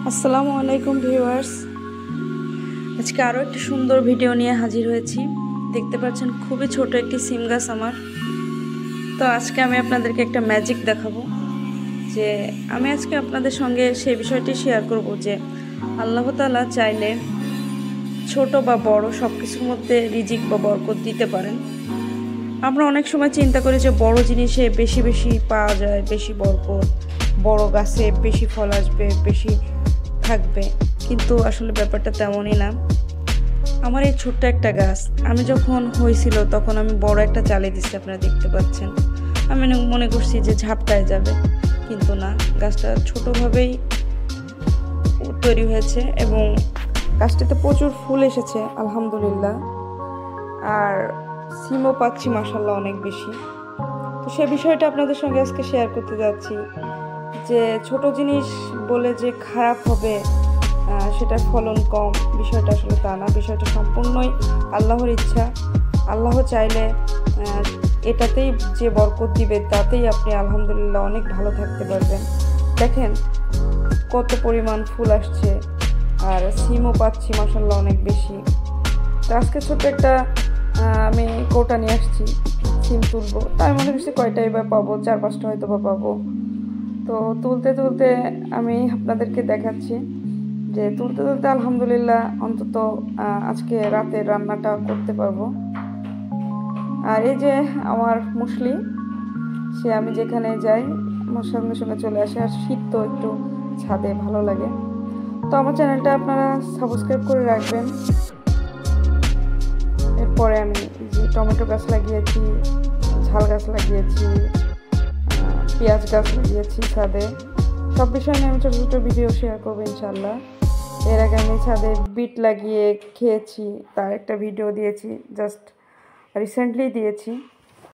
আসসালামু আলাইকুম ভিউয়ার্স, আজকে আরও একটি সুন্দর ভিডিও নিয়ে হাজির হয়েছি। দেখতে পাচ্ছেন খুবই ছোট একটি সিম গাছ আমার। তো আজকে আমি আপনাদেরকে একটা ম্যাজিক দেখাবো, যে আমি আজকে আপনাদের সঙ্গে সেই বিষয়টি শেয়ার করব যে আল্লাহ তাআলা চাইলে ছোট বা বড় সব কিছুর মধ্যে রিজিক বা বরকত দিতে পারেন। আমরা অনেক সময় চিন্তা করি যে বড় জিনিসে বেশি বেশি পাওয়া যায়, বেশি বরকত, বড় গাছে বেশি ফল আসবে, বেশি থাকবে, কিন্তু আসলে ব্যাপারটা তেমনই না। আমার এই ছোট্ট একটা গাছ আমি যখন হয়েছিল তখন আমি বড় একটা চালে দিচ্ছি, আপনারা দেখতে পাচ্ছেন। আমি মনে করছি যে ঝাপটায় যাবে, কিন্তু না, গাছটা ছোটোভাবেই তৈরি হয়েছে এবং গাছটাতে প্রচুর ফুল এসেছে আলহামদুলিল্লাহ। আর সিমও পাচ্ছি মাশাআল্লাহ অনেক বেশি। তো সে বিষয়টা আপনাদের সঙ্গে আজকে শেয়ার করতে যাচ্ছি, যে ছোট জিনিস বলে যে খারাপ হবে, সেটার ফলন কম, বিষয়টা আসলে তা না। বিষয়টা সম্পূর্ণই আল্লাহর ইচ্ছা। আল্লাহ চাইলে এটাতেই যে বরকত দিবে তাতেই আপনি আলহামদুলিল্লাহ অনেক ভালো থাকতে পারবেন। দেখেন কত পরিমাণ ফুল আসছে, আর সিমও পাচ্ছি মাশাআল্লাহ অনেক বেশি। তো আজকে ছোট্ট একটা আমি কৌটা নিয়ে আসছি, সিম তুলবো। তাই মনে করছি কয়টাই বা পাবো, 4-5টা হয়তো বা পাবো। তো তুলতে তুলতে আমি আপনাদেরকে দেখাচ্ছি যে তুলতে তুলতে আলহামদুলিল্লাহ অন্তত আজকে রাতের রান্নাটা করতে পারবো। আর এই যে আমার মুসলি, সে আমি যেখানে যাই আমার সঙ্গে সঙ্গে চলে আসে। আর শীত তো একটু ছাদে ভালো লাগে। তো আমার চ্যানেলটা আপনারা সাবস্ক্রাইব করে রাখবেন। এরপরে আমি যে টমেটো গাছ লাগিয়েছি, ঝাল গাছ লাগিয়েছি, পেঁয়াজ গাছ লাগিয়েছি ছাদে। সব বিষয় নিয়ে আমি ছোটো ছোটো ভিডিও শেয়ার করবো ইনশাল্লাহ। এর আগে আমি ছাদে বিট লাগিয়ে খেয়েছি, তার একটা ভিডিও দিয়েছি, জাস্ট রিসেন্টলি দিয়েছি।